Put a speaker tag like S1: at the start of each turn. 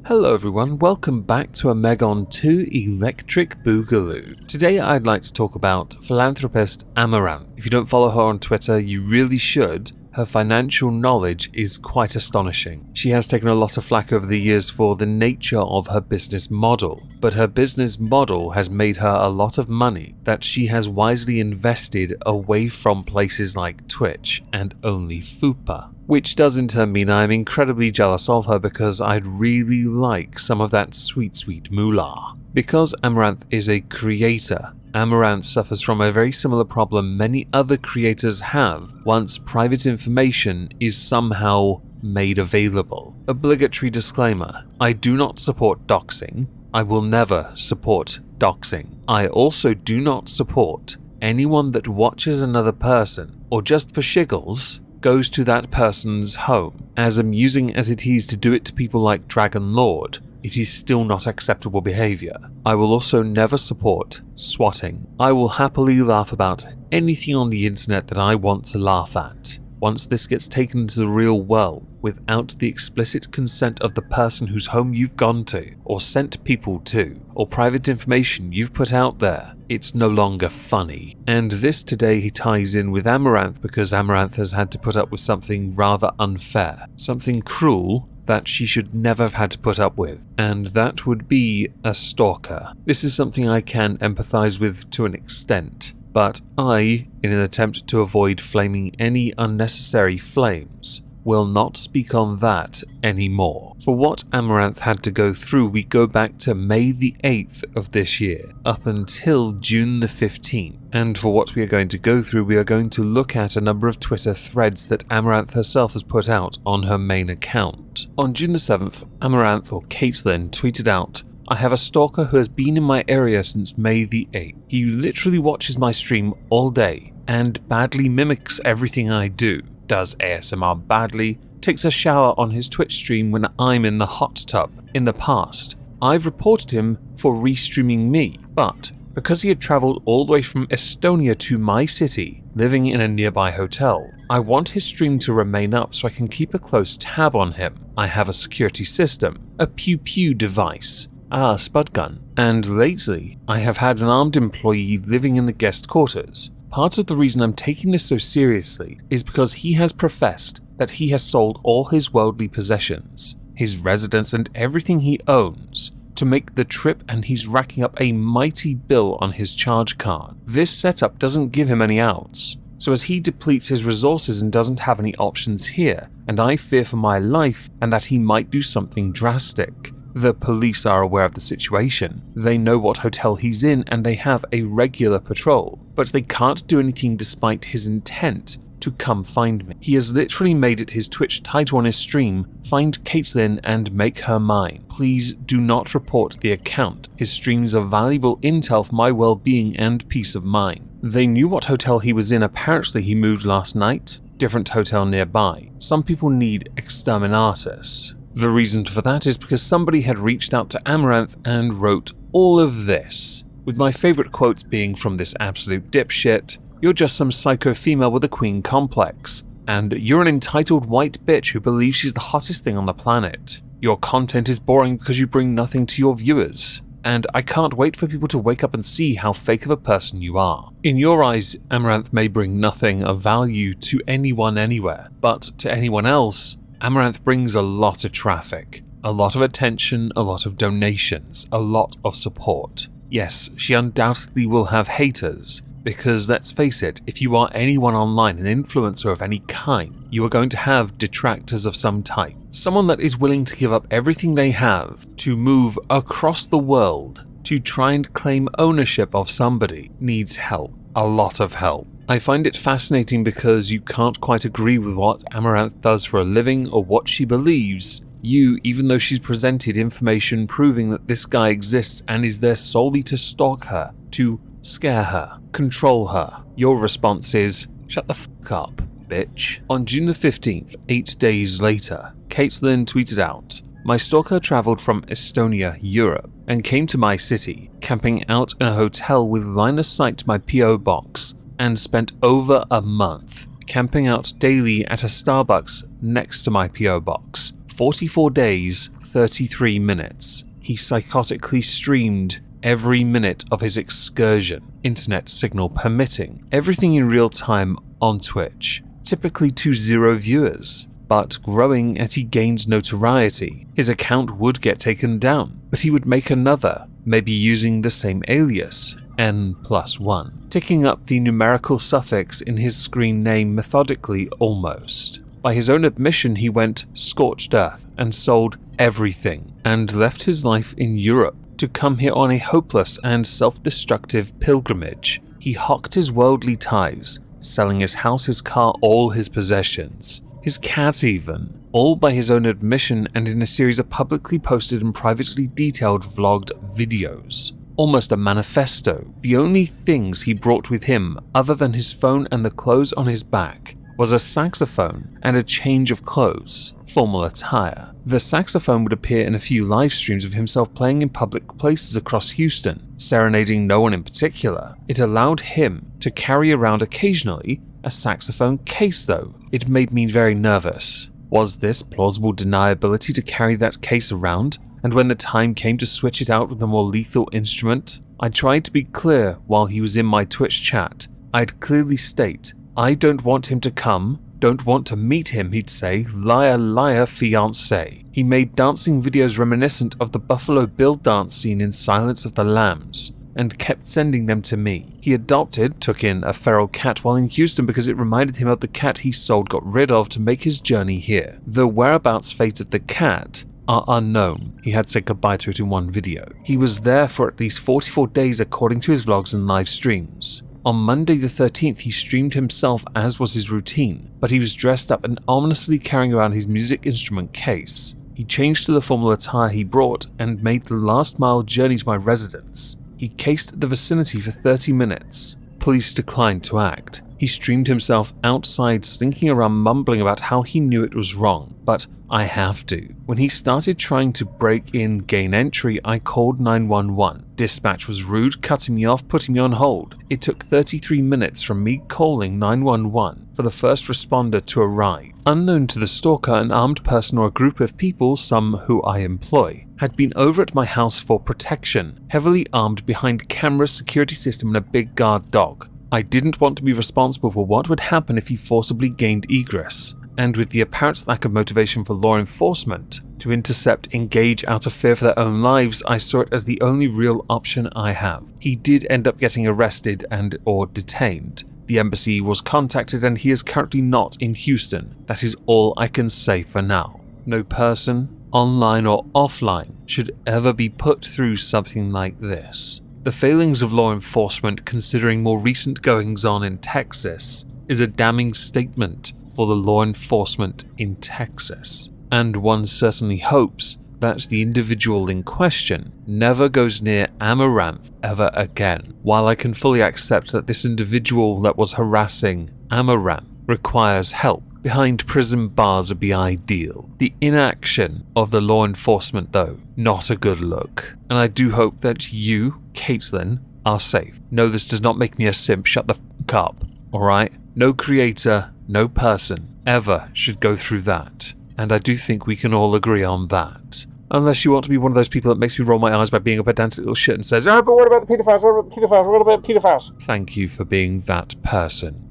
S1: Hello everyone, welcome back to Omegon 2 Electric Boogaloo. Today I'd like to talk about philanthropist Amouranth. If you don't follow her on Twitter, you really should. Her financial knowledge is quite astonishing. She has taken a lot of flack over the years for the nature of her business model, but her business model has made her a lot of money that she has wisely invested away from places like Twitch and only Fupa. Which does in turn mean I'm incredibly jealous of her because I'd really like some of that sweet moolah. Because Amouranth is a creator, Amouranth suffers from a very similar problem many other creators have once private information is somehow made available. Obligatory disclaimer: I do not support doxing. I will never support doxing. I also do not support anyone that watches another person, or just for shiggles, goes to that person's home. As amusing as it is to do it to people like Dragon Lord, it is still not acceptable behavior. I will also never support swatting. I will happily laugh about anything on the internet that I want to laugh at. Once this gets taken into the real world, without the explicit consent of the person whose home you've gone to, or sent people to, or private information you've put out there, it's no longer funny. And this today ties in with Amouranth because Amouranth has had to put up with something rather unfair, something cruel that she should never have had to put up with, and that would be a stalker. This is something I can empathize with to an extent, but I, in an attempt to avoid flaming any unnecessary flames, will not speak on that anymore. For what Amouranth had to go through, we go back to May the 8th of this year, up until June the 15th. And for what we are going to go through, we are going to look at a number of Twitter threads that Amouranth herself has put out on her main account. On June the 7th, Amouranth, or Caitlin, tweeted out, "I have a stalker who has been in my area since May the 8th. He literally watches my stream all day and badly mimics everything I do. Does ASMR badly, takes a shower on his Twitch stream when I'm in the hot tub. In the past, I've reported him for restreaming me, but because he had travelled all the way from Estonia to my city, living in a nearby hotel, I want his stream to remain up so I can keep a close tab on him. I have a security system, a pew-pew device, spud gun, and lately I have had an armed employee living in the guest quarters. Part of the reason I'm taking this so seriously is because he has professed that he has sold all his worldly possessions, his residence and everything he owns, to make the trip, and he's racking up a mighty bill on his charge card. This setup doesn't give him any outs, so as he depletes his resources and doesn't have any options here, and I fear for my life and that he might do something drastic. The police are aware of the situation. They know what hotel he's in and they have a regular patrol, but they can't do anything despite his intent to come find me. He has literally made it his Twitch title on his stream, "Find Caitlin and make her mine. Please do not report the account. His streams are valuable intel for my well-being and peace of mind." They knew what hotel he was in. Apparently he moved last night. Different hotel nearby. Some people need exterminatus. The reason for that is because somebody had reached out to Amouranth and wrote all of this, with my favourite quotes being from this absolute dipshit: "You're just some psycho female with a queen complex, and you're an entitled white bitch who believes she's the hottest thing on the planet. Your content is boring because you bring nothing to your viewers, and I can't wait for people to wake up and see how fake of a person you are." In your eyes, Amouranth may bring nothing of value to anyone anywhere, but to anyone else, Amouranth brings a lot of traffic, a lot of attention, a lot of donations, a lot of support. Yes, she undoubtedly will have haters, because let's face it, if you are anyone online, an influencer of any kind, you are going to have detractors of some type. Someone that is willing to give up everything they have to move across the world to try and claim ownership of somebody needs help, a lot of help. I find it fascinating because you can't quite agree with what Amouranth does for a living or what she believes. You, even though she's presented information proving that this guy exists and is there solely to stalk her, to scare her, control her, your response is, "Shut the fuck up, bitch." On June the 15th, 8 days later, Caitlin tweeted out, "My stalker travelled from Estonia, Europe, and came to my city, camping out in a hotel with line of sight to my PO box, and spent over a month camping out daily at a Starbucks next to my PO box. 44 days, 33 minutes. He psychotically streamed every minute of his excursion, internet signal permitting, everything in real time on Twitch, typically to 0 viewers, but growing as he gained notoriety. His account would get taken down, but he would make another, maybe using the same alias, N+1, ticking up the numerical suffix in his screen name methodically almost. By his own admission, he went scorched earth and sold everything, and left his life in Europe to come here on a hopeless and self-destructive pilgrimage. He hocked his worldly ties, selling his house, his car, all his possessions, his cat even, all by his own admission and in a series of publicly posted and privately detailed vlogged videos. Almost a manifesto. The only things he brought with him, other than his phone and the clothes on his back, was a saxophone and a change of clothes, formal attire. The saxophone would appear in a few live streams of himself playing in public places across Houston, serenading no one in particular. It allowed him to carry around occasionally a saxophone case though. It made me very nervous. Was this plausible deniability to carry that case around? And when the time came to switch it out with a more lethal instrument, I tried to be clear while he was in my Twitch chat. I'd clearly state, I don't want him to come, don't want to meet him, he'd say, liar, liar, fiancé. He made dancing videos reminiscent of the Buffalo Bill dance scene in Silence of the Lambs, and kept sending them to me. He took in a feral cat while in Houston because it reminded him of the cat he got rid of to make his journey here. The whereabouts fate of the cat are unknown. He had said goodbye to it in one video. He was there for at least 44 days according to his vlogs and live streams. On Monday the 13th, he streamed himself as was his routine, but he was dressed up and ominously carrying around his music instrument case. He changed to the formal attire he brought and made the last mile journey to my residence. He cased the vicinity for 30 minutes. Police declined to act. He streamed himself outside, slinking around mumbling about how he knew it was wrong, but I have to. When he started trying to break in, gain entry, I called 911. Dispatch was rude, cutting me off, putting me on hold. It took 33 minutes from me calling 911 for the first responder to arrive. Unknown to the stalker, an armed person or a group of people, some who I employ, had been over at my house for protection, heavily armed behind camera, security system and a big guard dog. I didn't want to be responsible for what would happen if he forcibly gained egress, and with the apparent lack of motivation for law enforcement to intercept, engage out of fear for their own lives, I saw it as the only real option I have. He did end up getting arrested and or detained. The embassy was contacted and he is currently not in Houston. That is all I can say for now. No person, online or offline, should ever be put through something like this. The failings of law enforcement, considering more recent goings-on in Texas, is a damning statement for the law enforcement in Texas, and one certainly hopes that the individual in question never goes near Amouranth ever again. While I can fully accept that this individual that was harassing Amouranth requires help, behind prison bars would be ideal. The inaction of the law enforcement though, not a good look. And I do hope that you, Caitlin, are safe. No, this does not make me a simp, shut the f*** up, alright? No creator, no person, ever should go through that. And I do think we can all agree on that. Unless you want to be one of those people that makes me roll my eyes by being a pedantic little shit and says, oh, but what about the pedophiles? What about the pedophiles? What about pedophiles? Thank you for being that person.